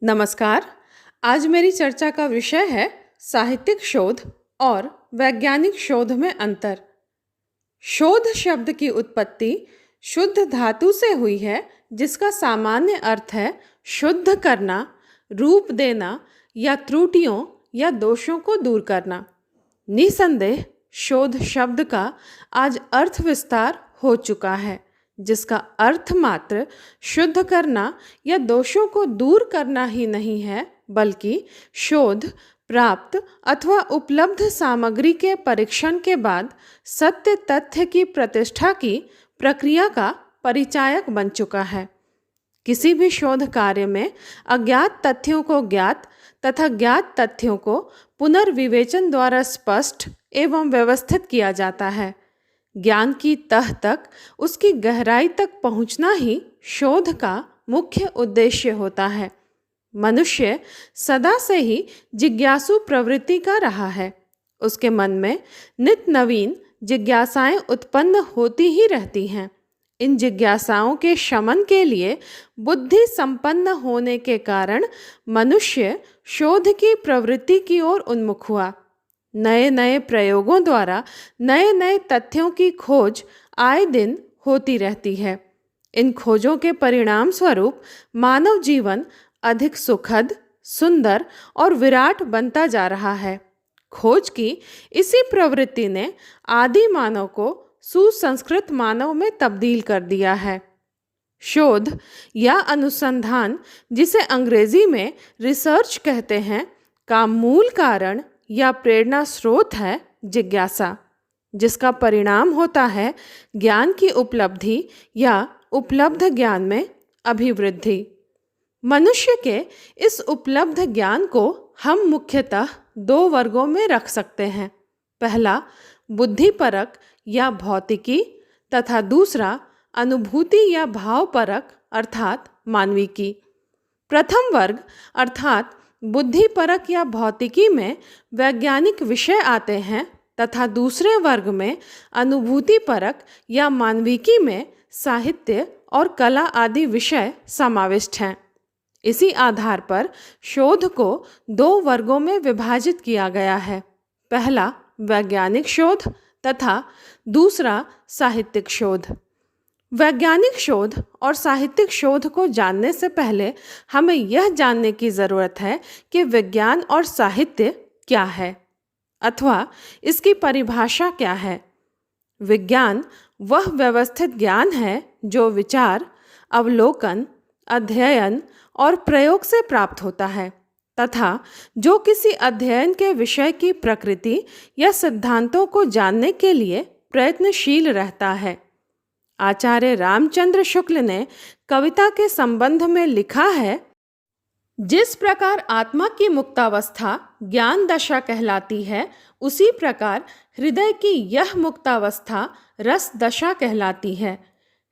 नमस्कार। आज मेरी चर्चा का विषय है साहित्यिक शोध और वैज्ञानिक शोध में अंतर। शोध शब्द की उत्पत्ति शुद्ध धातु से हुई है, जिसका सामान्य अर्थ है शुद्ध करना, रूप देना या त्रुटियों या दोषों को दूर करना। निसंदेह शोध शब्द का आज अर्थ विस्तार हो चुका है, जिसका अर्थ मात्र शुद्ध करना या दोषों को दूर करना ही नहीं है, बल्कि शोध प्राप्त अथवा उपलब्ध सामग्री के परीक्षण के बाद सत्य तथ्य की प्रतिष्ठा की प्रक्रिया का परिचायक बन चुका है। किसी भी शोध कार्य में अज्ञात तथ्यों को ज्ञात तथा ज्ञात तथ्यों को पुनर्विवेचन द्वारा स्पष्ट एवं व्यवस्थित किया जाता है। ज्ञान की तह तक, उसकी गहराई तक पहुंचना ही शोध का मुख्य उद्देश्य होता है। मनुष्य सदा से ही जिज्ञासु प्रवृत्ति का रहा है। उसके मन में नित नवीन जिज्ञासाएं उत्पन्न होती ही रहती हैं। इन जिज्ञासाओं के शमन के लिए बुद्धि संपन्न होने के कारण मनुष्य शोध की प्रवृत्ति की ओर उन्मुख हुआ। नए नए प्रयोगों द्वारा नए नए तथ्यों की खोज आए दिन होती रहती है। इन खोजों के परिणाम स्वरूप मानव जीवन अधिक सुखद, सुंदर और विराट बनता जा रहा है। खोज की इसी प्रवृत्ति ने आदि मानव को सुसंस्कृत मानव में तब्दील कर दिया है। शोध या अनुसंधान, जिसे अंग्रेजी में रिसर्च कहते हैं, का मूल कारण या प्रेरणा स्रोत है जिज्ञासा, जिसका परिणाम होता है ज्ञान की उपलब्धि या उपलब्ध ज्ञान में अभिवृद्धि। मनुष्य के इस उपलब्ध ज्ञान को हम मुख्यतः दो वर्गों में रख सकते हैं। पहला बुद्धिपरक या भौतिकी तथा दूसरा अनुभूति या भावपरक अर्थात मानविकी। प्रथम वर्ग अर्थात बुद्धिपरक या भौतिकी में वैज्ञानिक विषय आते हैं तथा दूसरे वर्ग में अनुभूतिपरक या मानविकी में साहित्य और कला आदि विषय समाविष्ट हैं। इसी आधार पर शोध को दो वर्गों में विभाजित किया गया है। पहला वैज्ञानिक शोध तथा दूसरा साहित्यिक शोध। वैज्ञानिक शोध और साहित्यिक शोध को जानने से पहले हमें यह जानने की ज़रूरत है कि विज्ञान और साहित्य क्या है अथवा इसकी परिभाषा क्या है। विज्ञान वह व्यवस्थित ज्ञान है जो विचार, अवलोकन, अध्ययन और प्रयोग से प्राप्त होता है तथा जो किसी अध्ययन के विषय की प्रकृति या सिद्धांतों को जानने के लिए प्रयत्नशील रहता है। आचार्य रामचंद्र शुक्ल ने कविता के संबंध में लिखा है, जिस प्रकार आत्मा की मुक्तावस्था ज्ञान दशा कहलाती है, उसी प्रकार हृदय की यह मुक्तावस्था रस दशा कहलाती है।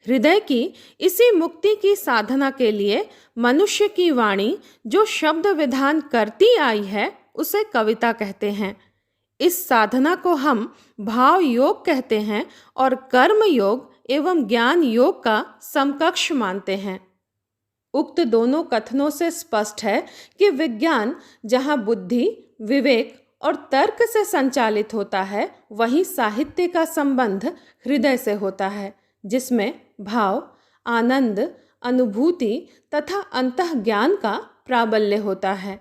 हृदय की इसी मुक्ति की साधना के लिए मनुष्य की वाणी जो शब्द विधान करती आई है, उसे कविता कहते हैं। इस साधना को हम भाव योग कहते हैं और कर्म योग एवं ज्ञान योग का समकक्ष मानते हैं। उक्त दोनों कथनों से स्पष्ट है कि विज्ञान जहाँ बुद्धि, विवेक और तर्क से संचालित होता है, वहीं साहित्य का संबंध हृदय से होता है, जिसमें भाव, आनंद, अनुभूति तथा अंतः ज्ञान का प्राबल्य होता है।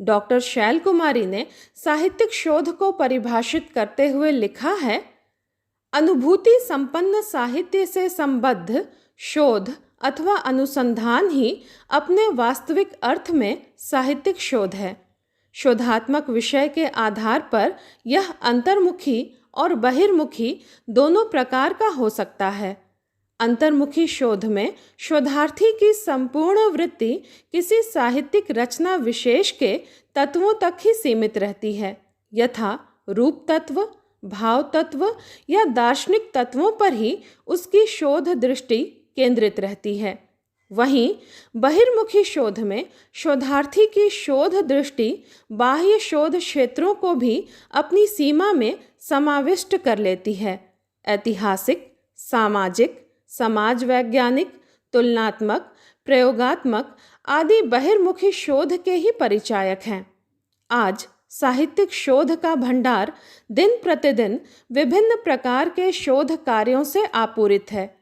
डॉक्टर शैल कुमारी ने साहित्यिक शोध को परिभाषित करते हुए लिखा है, अनुभूति संपन्न साहित्य से संबद्ध शोध अथवा अनुसंधान ही अपने वास्तविक अर्थ में साहित्यिक शोध है। शोधात्मक विषय के आधार पर यह अंतर्मुखी और बहिर्मुखी दोनों प्रकार का हो सकता है। अंतर्मुखी शोध में शोधार्थी की संपूर्ण वृत्ति किसी साहित्यिक रचना विशेष के तत्वों तक ही सीमित रहती है, यथा रूप तत्व, भाव तत्व या दार्शनिक तत्वों पर ही उसकी शोध दृष्टि केंद्रित रहती है। वहीं बहिर्मुखी शोध में शोधार्थी की शोध दृष्टि बाह्य शोध क्षेत्रों को भी अपनी सीमा में समाविष्ट कर लेती है। ऐतिहासिक, सामाजिक, समाज वैज्ञानिक, तुलनात्मक, प्रयोगात्मक आदि बहिर्मुखी शोध के ही परिचायक हैं। आज साहित्यिक शोध का भंडार दिन प्रतिदिन विभिन्न प्रकार के शोध कार्यों से आपूरित है।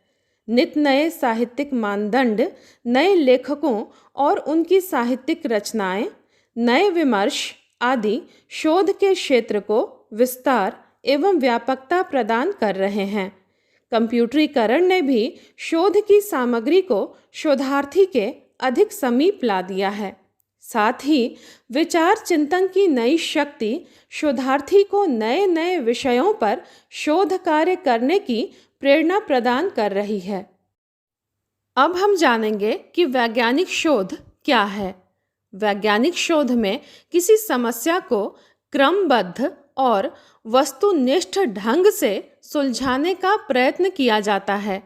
नित नए साहित्यिक मानदंड, नए लेखकों और उनकी साहित्यिक रचनाएं, नए विमर्श आदि शोध के क्षेत्र को विस्तार एवं व्यापकता प्रदान कर रहे हैं। कंप्यूटरीकरण ने भी शोध की सामग्री को शोधार्थी के अधिक समीप ला दिया है। साथ ही विचार चिंतन की नई शक्ति शोधार्थी को नए नए विषयों पर शोध कार्य करने की प्रेरणा प्रदान कर रही है। अब हम जानेंगे कि वैज्ञानिक शोध क्या है। वैज्ञानिक शोध में किसी समस्या को क्रमबद्ध और वस्तुनिष्ठ ढंग से सुलझाने का प्रयत्न किया जाता है।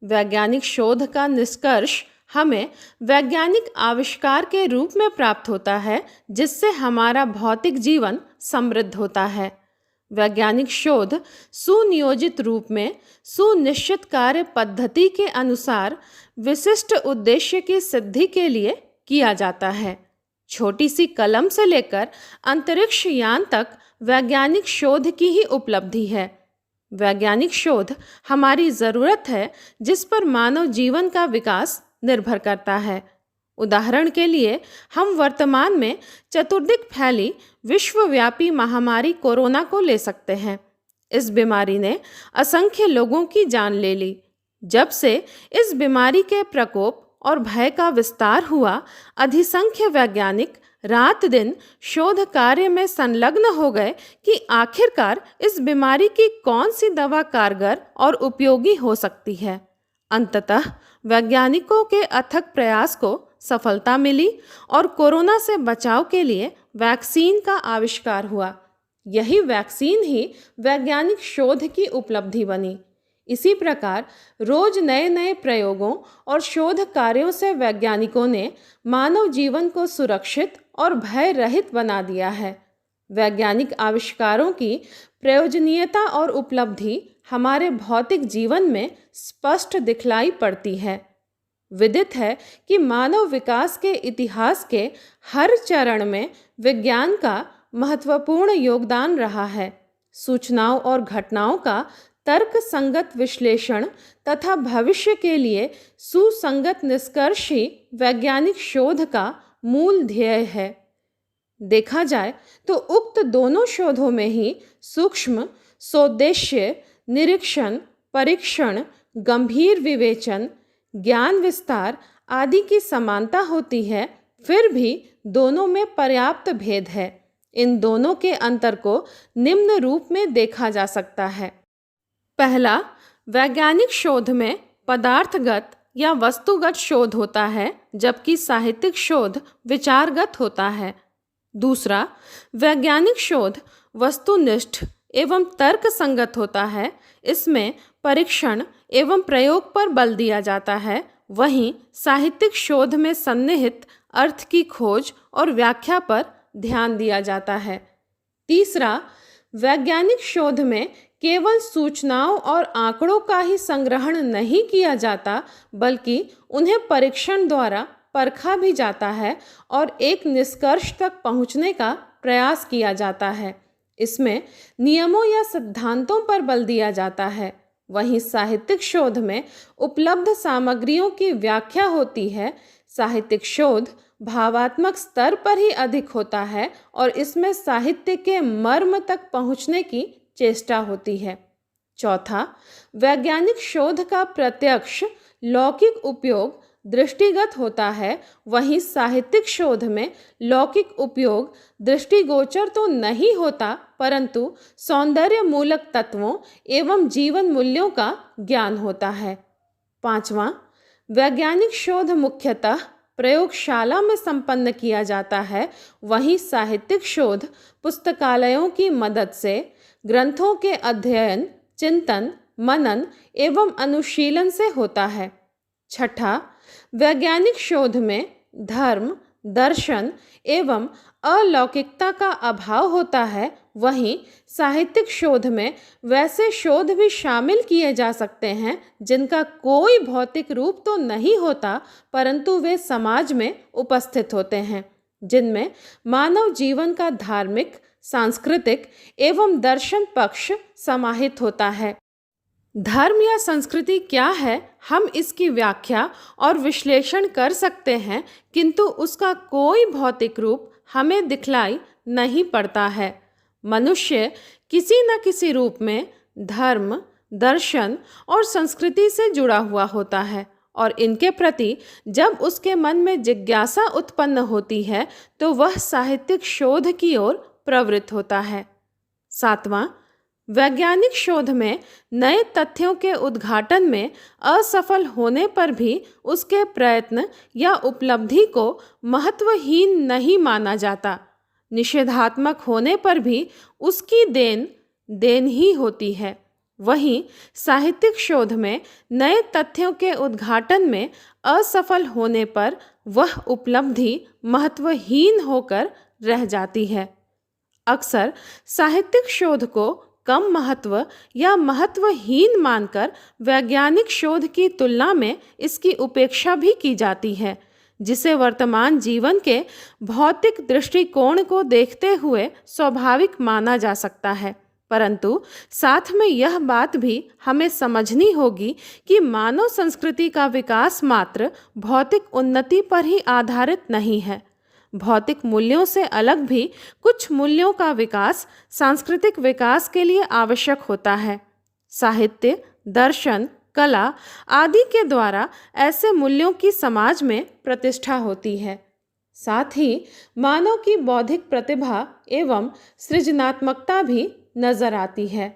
वैज्ञानिक शोध का निष्कर्ष हमें वैज्ञानिक आविष्कार के रूप में प्राप्त होता है, जिससे हमारा भौतिक जीवन समृद्ध होता है। वैज्ञानिक शोध सुनियोजित रूप में सुनिश्चित कार्य पद्धति के अनुसार विशिष्ट उद्देश्य की सिद्धि के लिए किया जाता है। छोटी सी कलम से लेकर अंतरिक्ष यान तक वैज्ञानिक शोध की ही उपलब्धि है। वैज्ञानिक शोध हमारी ज़रूरत है, जिस पर मानव जीवन का विकास निर्भर करता है। उदाहरण के लिए हम वर्तमान में चतुर्दिक फैली विश्वव्यापी महामारी कोरोना को ले सकते हैं। इस बीमारी ने असंख्य लोगों की जान ले ली। जब से इस बीमारी के प्रकोप और भय का विस्तार हुआ, अधिसंख्य वैज्ञानिक रात दिन शोध कार्य में संलग्न हो गए कि आखिरकार इस बीमारी की कौन सी दवा कारगर और उपयोगी हो सकती है। अंततः वैज्ञानिकों के अथक प्रयास को सफलता मिली और कोरोना से बचाव के लिए वैक्सीन का आविष्कार हुआ। यही वैक्सीन ही वैज्ञानिक शोध की उपलब्धि बनी। इसी प्रकार रोज नए नए प्रयोगों और शोध कार्यों से वैज्ञानिकों ने मानव जीवन को सुरक्षित और भय रहित बना दिया है। वैज्ञानिक आविष्कारों की प्रयोजनीयता और उपलब्धि हमारे भौतिक जीवन में स्पष्ट दिखलाई पड़ती है। विदित है कि मानव विकास के इतिहास के हर चरण में विज्ञान का महत्वपूर्ण योगदान रहा है। सूचनाओं और घटनाओं का तर्क संगत विश्लेषण तथा भविष्य के लिए सुसंगत निष्कर्ष ही वैज्ञानिक शोध का मूल ध्येय है। देखा जाए तो उक्त दोनों शोधों में ही सूक्ष्म सोद्देश्य निरीक्षण, परीक्षण, गंभीर विवेचन, ज्ञान विस्तार आदि की समानता होती है, फिर भी दोनों में पर्याप्त भेद है। इन दोनों के अंतर को निम्न रूप में देखा जा सकता है। पहला, वैज्ञानिक शोध में पदार्थगत या वस्तुगत शोध होता है, जबकि साहित्यिक शोध विचारगत होता है। दूसरा, वैज्ञानिक शोध वस्तुनिष्ठ एवं तर्क संगत होता है। इसमें परीक्षण एवं प्रयोग पर बल दिया जाता है। वहीं साहित्यिक शोध में सन्निहित अर्थ की खोज और व्याख्या पर ध्यान दिया जाता है। तीसरा, वैज्ञानिक शोध में केवल सूचनाओं और आंकड़ों का ही संग्रहण नहीं किया जाता, बल्कि उन्हें परीक्षण द्वारा परखा भी जाता है और एक निष्कर्ष तक पहुंचने का प्रयास किया जाता है। इसमें नियमों या सिद्धांतों पर बल दिया जाता है। वहीं साहित्यिक शोध में उपलब्ध सामग्रियों की व्याख्या होती है। साहित्यिक शोध भावात्मक स्तर पर ही अधिक होता है और इसमें साहित्य के मर्म तक पहुंचने की चेष्टा होती है। चौथा, वैज्ञानिक शोध का प्रत्यक्ष लौकिक उपयोग दृष्टिगत होता है। वहीं साहित्यिक शोध में लौकिक उपयोग दृष्टिगोचर तो नहीं होता, परंतु सौंदर्य मूलक तत्वों एवं जीवन मूल्यों का ज्ञान होता है। पांचवा, वैज्ञानिक शोध मुख्यतः प्रयोगशाला में संपन्न किया जाता है। वहीं साहित्यिक शोध पुस्तकालयों की मदद से ग्रंथों के अध्ययन, चिंतन, मनन एवं अनुशीलन से होता है। छठा, वैज्ञानिक शोध में धर्म, दर्शन एवं अलौकिकता का अभाव होता है। वहीं साहित्यिक शोध में वैसे शोध भी शामिल किए जा सकते हैं जिनका कोई भौतिक रूप तो नहीं होता, परंतु वे समाज में उपस्थित होते हैं, जिनमें मानव जीवन का धार्मिक, सांस्कृतिक एवं दर्शन पक्ष समाहित होता है। धर्म या संस्कृति क्या है, हम इसकी व्याख्या और विश्लेषण कर सकते हैं, किंतु उसका कोई भौतिक रूप हमें दिखलाई नहीं पड़ता है। मनुष्य किसी न किसी रूप में धर्म, दर्शन और संस्कृति से जुड़ा हुआ होता है और इनके प्रति जब उसके मन में जिज्ञासा उत्पन्न होती है तो वह साहित्यिक शोध की ओर प्रवृत्त होता है। 7वां, वैज्ञानिक शोध में नए तथ्यों के उद्घाटन में असफल होने पर भी उसके प्रयत्न या उपलब्धि को महत्वहीन नहीं माना जाता। निषेधात्मक होने पर भी उसकी देन ही होती है। वहीं साहित्यिक शोध में नए तथ्यों के उद्घाटन में असफल होने पर वह उपलब्धि महत्वहीन होकर रह जाती है। अक्सर साहित्यिक शोध को कम महत्व या महत्वहीन मानकर वैज्ञानिक शोध की तुलना में इसकी उपेक्षा भी की जाती है, जिसे वर्तमान जीवन के भौतिक दृष्टिकोण को देखते हुए स्वाभाविक माना जा सकता है। परंतु साथ में यह बात भी हमें समझनी होगी कि मानव संस्कृति का विकास मात्र भौतिक उन्नति पर ही आधारित नहीं है। भौतिक मूल्यों से अलग भी कुछ मूल्यों का विकास सांस्कृतिक विकास के लिए आवश्यक होता है। साहित्य, दर्शन, कला आदि के द्वारा ऐसे मूल्यों की समाज में प्रतिष्ठा होती है। साथ ही मानव की बौद्धिक प्रतिभा एवं सृजनात्मकता भी नजर आती है।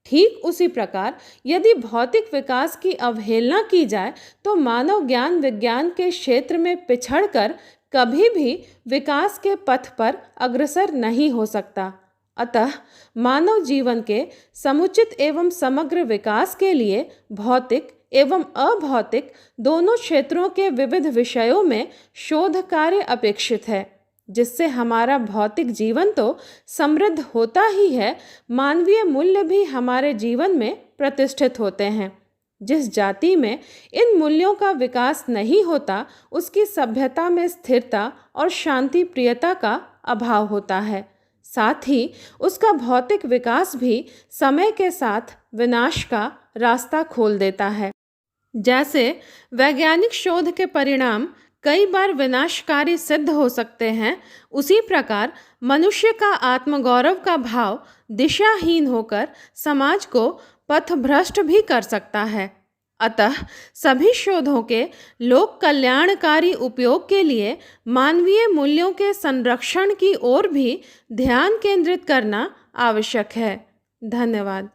ठीक उसी प्रकार यदि भौतिक विकास की अवहेलना की जाए तो मानव ज्ञान विज्ञान के क्षेत्र में पिछड़कर कभी भी विकास के पथ पर अग्रसर नहीं हो सकता। अतः मानव जीवन के समुचित एवं समग्र विकास के लिए भौतिक एवं अभौतिक दोनों क्षेत्रों के विविध विषयों में शोध कार्य अपेक्षित है, जिससे हमारा भौतिक जीवन तो समृद्ध होता ही है, मानवीय मूल्य भी हमारे जीवन में प्रतिष्ठित होते हैं। जिस जाति में इन मूल्यों का विकास नहीं होता, उसकी सभ्यता में स्थिरता और शांति प्रियता का अभाव होता है। साथ ही उसका भौतिक विकास भी समय के साथ विनाश का रास्ता खोल देता है। जैसे वैज्ञानिक शोध के परिणाम कई बार विनाशकारी सिद्ध हो सकते हैं, उसी प्रकार मनुष्य का आत्मगौरव का भाव दिशाहीन होकर समाज को पथभ्रष्ट भी कर सकता है। अतः सभी शोधों के लोक कल्याणकारी उपयोग के लिए मानवीय मूल्यों के संरक्षण की ओर भी ध्यान केंद्रित करना आवश्यक है। धन्यवाद।